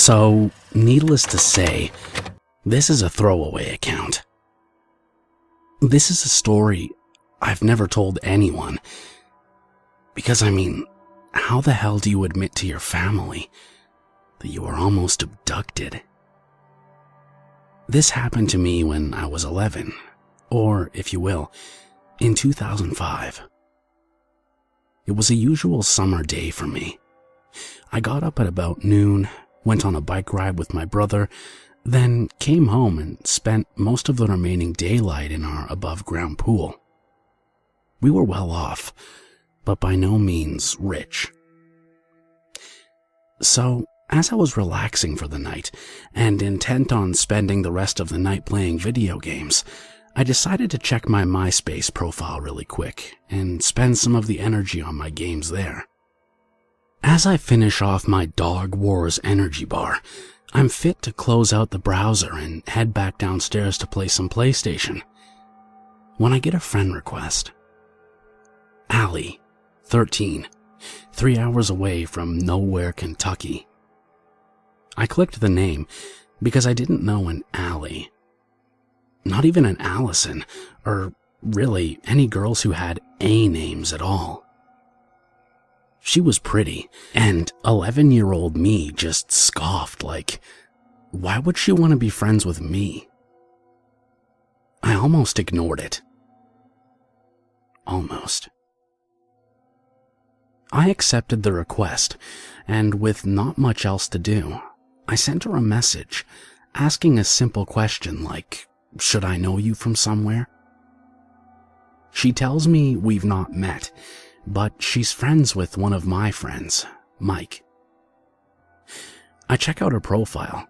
So, needless to say, this is a throwaway account. This is a story I've never told anyone. Because, how the hell do you admit to your family that you were almost abducted? This happened to me when I was 11, or, if you will, in 2005. It was a usual summer day for me. I got up at about noon, went on a bike ride with my brother, then came home and spent most of the remaining daylight in our above-ground pool. We were well off, but by no means rich. So, as I was relaxing for the night, and intent on spending the rest of the night playing video games, I decided to check my MySpace profile really quick, and spend some of the energy on my games there. As I finish off my Dog Wars energy bar, I'm fit to close out the browser and head back downstairs to play some PlayStation, when I get a friend request. Allie, 13, 3 hours away from nowhere, Kentucky. I clicked the name because I didn't know an Allie. Not even an Allison, or really any girls who had A names at all. She was pretty, and 11-year-old me just scoffed like, why would she want to be friends with me? I almost ignored it. Almost. I accepted the request, and with not much else to do, I sent her a message, asking a simple question like, should I know you from somewhere? She tells me we've not met, but she's friends with one of my friends, Mike. I check out her profile,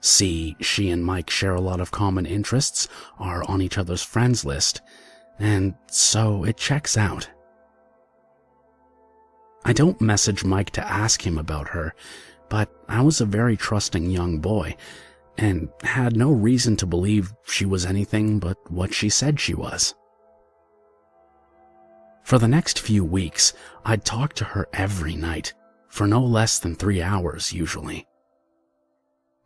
see she and Mike share a lot of common interests, are on each other's friends list, and so it checks out. I don't message Mike to ask him about her, but I was a very trusting young boy, and had no reason to believe she was anything but what she said she was. For the next few weeks, I'd talk to her every night, for no less than 3 hours usually.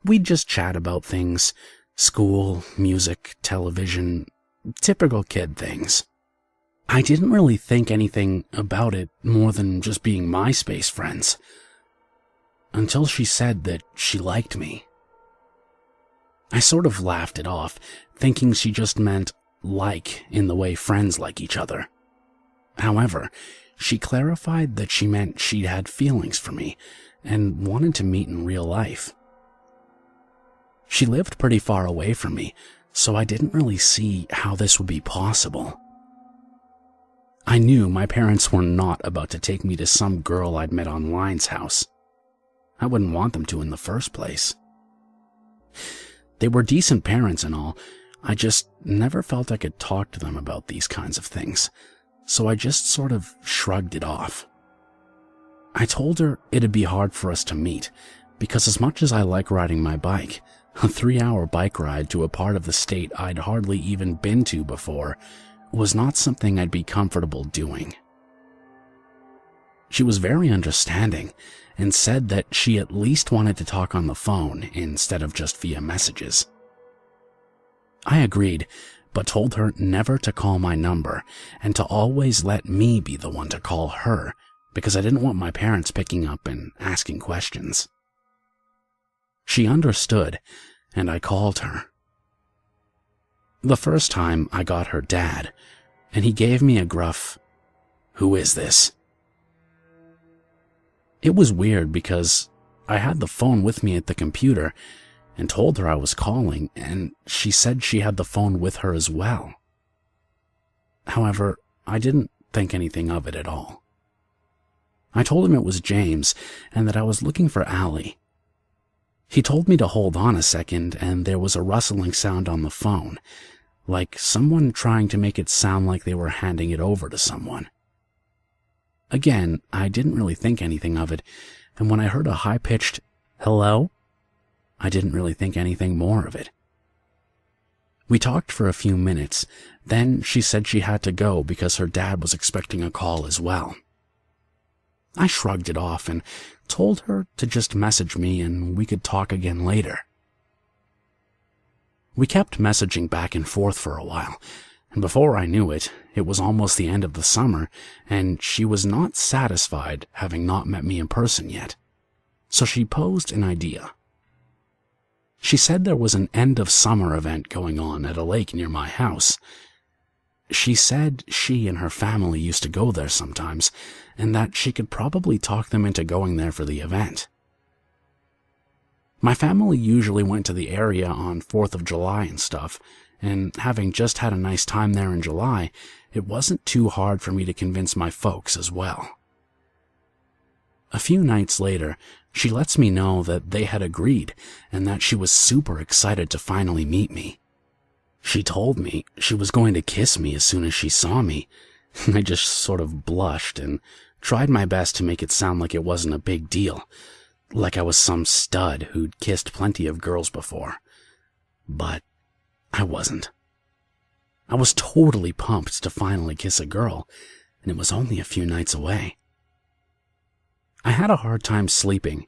We'd just chat about things, school, music, television, typical kid things. I didn't really think anything about it more than just being MySpace friends, until she said that she liked me. I sort of laughed it off, thinking she just meant like in the way friends like each other. However, she clarified that she meant she'd had feelings for me and wanted to meet in real life. She lived pretty far away from me, so I didn't really see how this would be possible. I knew my parents were not about to take me to some girl I'd met online's house. I wouldn't want them to in the first place. They were decent parents and all, I just never felt I could talk to them about these kinds of things, so I just sort of shrugged it off. I told her it'd be hard for us to meet, because as much as I like riding my bike, a 3-hour bike ride to a part of the state I'd hardly even been to before was not something I'd be comfortable doing. She was very understanding, and said that she at least wanted to talk on the phone instead of just via messages. I agreed, but told her never to call my number and to always let me be the one to call her, because I didn't want my parents picking up and asking questions. She understood, and I called her. The first time I got her dad, and he gave me a gruff, "Who is this?" It was weird because I had the phone with me at the computer and told her I was calling, and she said she had the phone with her as well. However, I didn't think anything of it at all. I told him it was James and that I was looking for Allie. He told me to hold on a second, and there was a rustling sound on the phone, like someone trying to make it sound like they were handing it over to someone. Again, I didn't really think anything of it, and when I heard a high-pitched "hello," I didn't really think anything more of it. We talked for a few minutes, then she said she had to go because her dad was expecting a call as well. I shrugged it off and told her to just message me and we could talk again later. We kept messaging back and forth for a while, and before I knew it, it was almost the end of the summer, and she was not satisfied having not met me in person yet. So she posed an idea. She said there was an end-of-summer event going on at a lake near my house. She said she and her family used to go there sometimes, and that she could probably talk them into going there for the event. My family usually went to the area on 4th of July and stuff, and having just had a nice time there in July, it wasn't too hard for me to convince my folks as well. A few nights later, she lets me know that they had agreed and that she was super excited to finally meet me. She told me she was going to kiss me as soon as she saw me. I just sort of blushed and tried my best to make it sound like it wasn't a big deal, like I was some stud who'd kissed plenty of girls before. But I wasn't. I was totally pumped to finally kiss a girl, and it was only a few nights away. I had a hard time sleeping,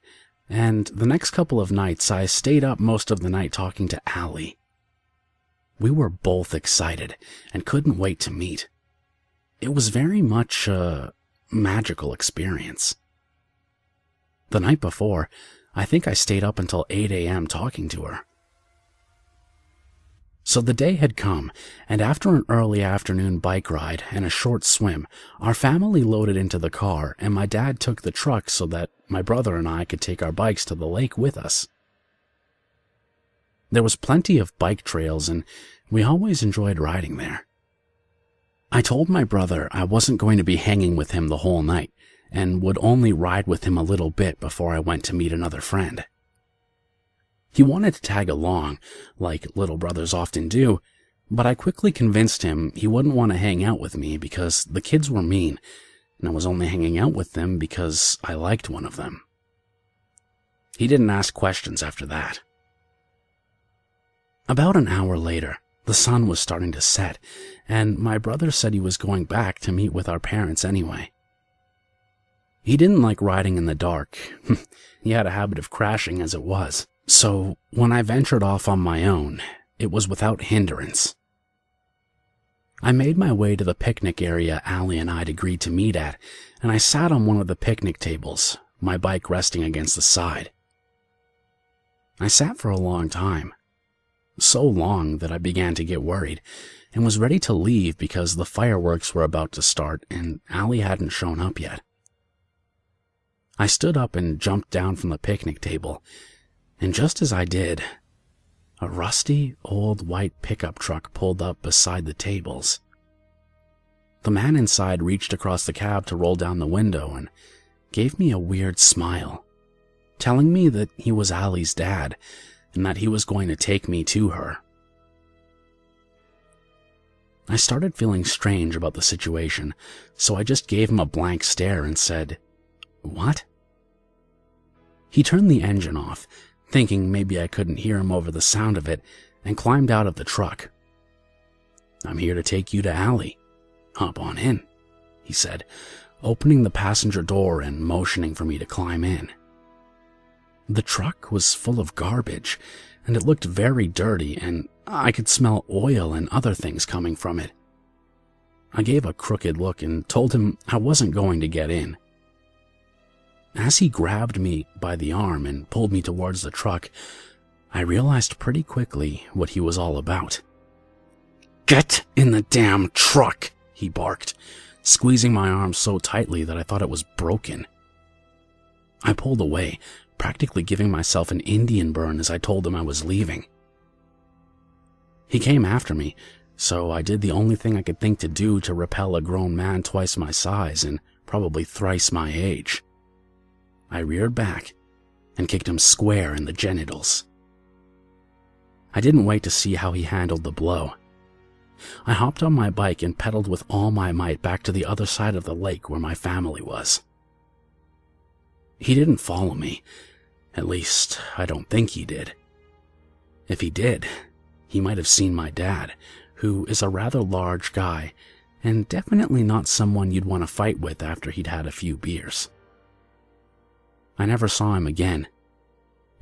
and the next couple of nights I stayed up most of the night talking to Allie. We were both excited and couldn't wait to meet. It was very much a magical experience. The night before, I think I stayed up until 8 a.m. talking to her. So the day had come, and after an early afternoon bike ride and a short swim, our family loaded into the car, and my dad took the truck so that my brother and I could take our bikes to the lake with us. There was plenty of bike trails, and we always enjoyed riding there. I told my brother I wasn't going to be hanging with him the whole night, and would only ride with him a little bit before I went to meet another friend. He wanted to tag along, like little brothers often do, but I quickly convinced him he wouldn't want to hang out with me because the kids were mean, and I was only hanging out with them because I liked one of them. He didn't ask questions after that. About an hour later, the sun was starting to set, and my brother said he was going back to meet with our parents anyway. He didn't like riding in the dark. He had a habit of crashing as it was. So when I ventured off on my own, it was without hindrance. I made my way to the picnic area Allie and I'd agreed to meet at, and I sat on one of the picnic tables, my bike resting against the side. I sat for a long time. So long that I began to get worried, and was ready to leave because the fireworks were about to start and Allie hadn't shown up yet. I stood up and jumped down from the picnic table, and just as I did, a rusty, old white pickup truck pulled up beside the tables. The man inside reached across the cab to roll down the window and gave me a weird smile, telling me that he was Allie's dad and that he was going to take me to her. I started feeling strange about the situation, so I just gave him a blank stare and said, "What?" He turned the engine off, thinking maybe I couldn't hear him over the sound of it, and climbed out of the truck. "I'm here to take you to Allie. Hop on in," he said, opening the passenger door and motioning for me to climb in. The truck was full of garbage, and it looked very dirty, and I could smell oil and other things coming from it. I gave a crooked look and told him I wasn't going to get in. As he grabbed me by the arm and pulled me towards the truck, I realized pretty quickly what he was all about. "Get in the damn truck," he barked, squeezing my arm so tightly that I thought it was broken. I pulled away, practically giving myself an Indian burn as I told him I was leaving. He came after me, so I did the only thing I could think to do to repel a grown man twice my size and probably thrice my age. I reared back and kicked him square in the genitals. I didn't wait to see how he handled the blow. I hopped on my bike and pedaled with all my might back to the other side of the lake where my family was. He didn't follow me. At least, I don't think he did. If he did, he might have seen my dad, who is a rather large guy, and definitely not someone you'd want to fight with after he'd had a few beers. I never saw him again.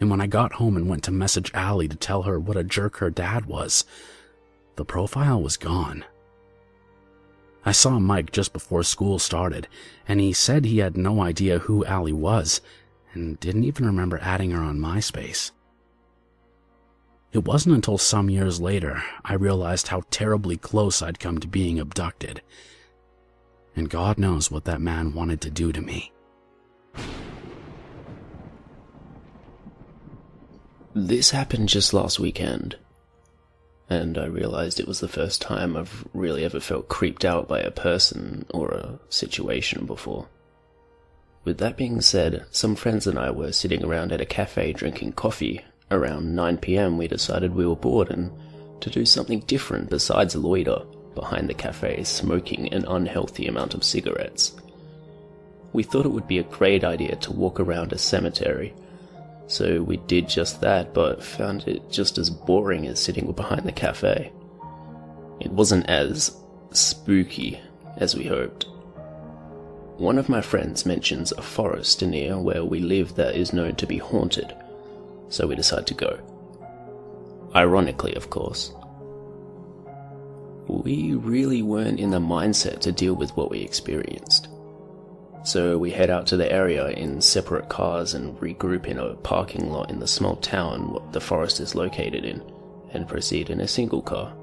And when I got home and went to message Allie to tell her what a jerk her dad was, the profile was gone. I saw Mike just before school started, and he said he had no idea who Allie was and didn't even remember adding her on MySpace. It wasn't until some years later I realized how terribly close I'd come to being abducted. And God knows what that man wanted to do to me. This happened just last weekend, and I realized it was the first time I've really ever felt creeped out by a person or a situation before. With that being said, some friends and I were sitting around at a cafe drinking coffee. Around 9 PM we decided we were bored and to do something different besides loiter behind the cafe smoking an unhealthy amount of cigarettes. We thought it would be a great idea to walk around a cemetery, so we did just that, but found it just as boring as sitting behind the cafe. It wasn't as spooky as we hoped. One of my friends mentions a forest near where we live that is known to be haunted, so we decide to go. Ironically, of course. We really weren't in the mindset to deal with what we experienced. So we head out to the area in separate cars and regroup in a parking lot in the small town the forest is located in, and proceed in a single car.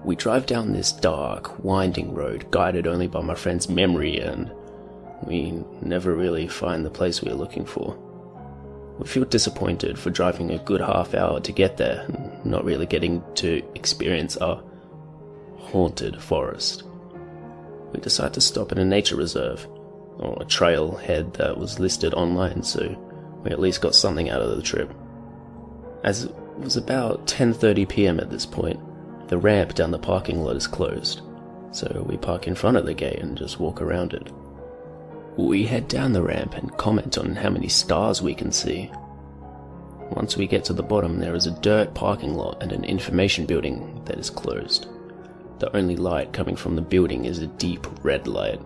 We drive down this dark, winding road guided only by my friend's memory, and we never really find the place we are looking for. We feel disappointed for driving a good half hour to get there and not really getting to experience a haunted forest. We decide to stop at a nature reserve, or a trailhead that was listed online, so we at least got something out of the trip. As it was about 10:30 PM at this point, the ramp down the parking lot is closed, so we park in front of the gate and just walk around it. We head down the ramp and comment on how many stars we can see. Once we get to the bottom, there is a dirt parking lot and an information building that is closed. The only light coming from the building is a deep red light.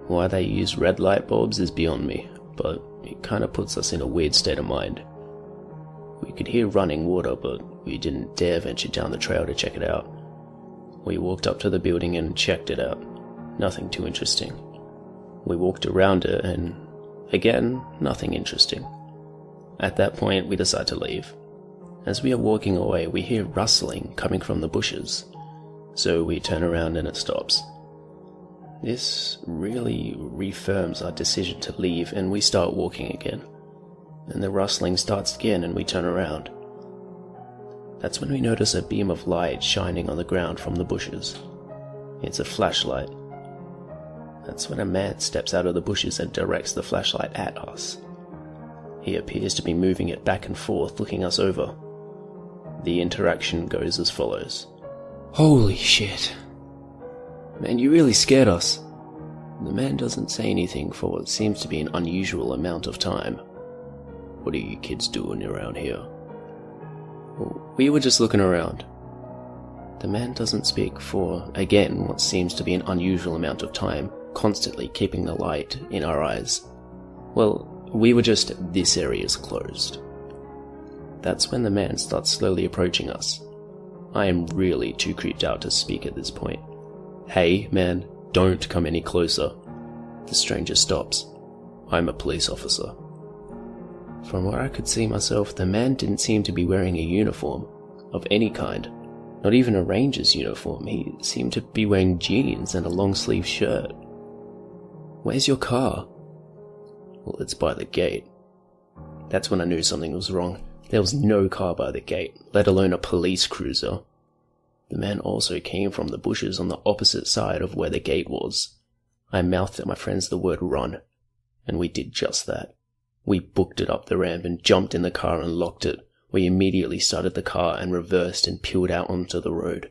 Why they use red light bulbs is beyond me, but it kinda puts us in a weird state of mind. We could hear running water, but we didn't dare venture down the trail to check it out. We walked up to the building and checked it out. Nothing too interesting. We walked around it and, again, nothing interesting. At that point, we decide to leave. As we are walking away, we hear rustling coming from the bushes, so we turn around and it stops. This really reaffirms our decision to leave, and we start walking again. And the rustling starts again and we turn around. That's when we notice a beam of light shining on the ground from the bushes. It's a flashlight. That's when a man steps out of the bushes and directs the flashlight at us. He appears to be moving it back and forth, looking us over. The interaction goes as follows. "Holy shit. Man, you really scared us." The man doesn't say anything for what seems to be an unusual amount of time. "What are you kids doing around here?" "We were just looking around." The man doesn't speak for, again, what seems to be an unusual amount of time, constantly keeping the light in our eyes. "Well, we were just, this area's closed." That's when the man starts slowly approaching us. I am really too creeped out to speak at this point. "Hey, man, don't come any closer." The stranger stops. I'm a police officer. From where I could see myself, the man didn't seem to be wearing a uniform of any kind, not even a ranger's uniform. He seemed to be wearing jeans and a long-sleeve shirt. "Where's your car?" "Well, it's by the gate." That's when I knew something was wrong. There was no car by the gate, let alone a police cruiser. The man also came from the bushes on the opposite side of where the gate was. I mouthed at my friends the word "run," and we did just that. We booked it up the ramp and jumped in the car and locked it. We immediately started the car and reversed and peeled out onto the road.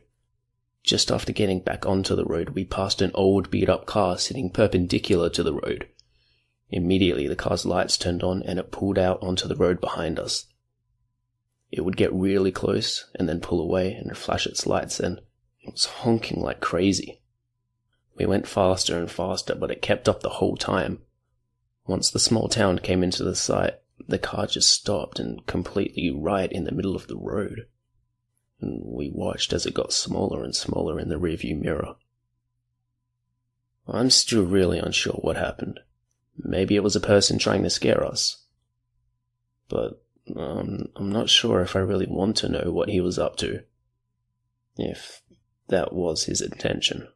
Just after getting back onto the road, we passed an old beat-up car sitting perpendicular to the road. Immediately the car's lights turned on and it pulled out onto the road behind us. It would get really close and then pull away and flash its lights, and it was honking like crazy. We went faster and faster, but it kept up the whole time. Once the small town came into the sight, the car just stopped and completely right in the middle of the road. And we watched as it got smaller and smaller in the rearview mirror. I'm still really unsure what happened. Maybe it was a person trying to scare us. But I'm not sure if I really want to know what he was up to, if that was his intention.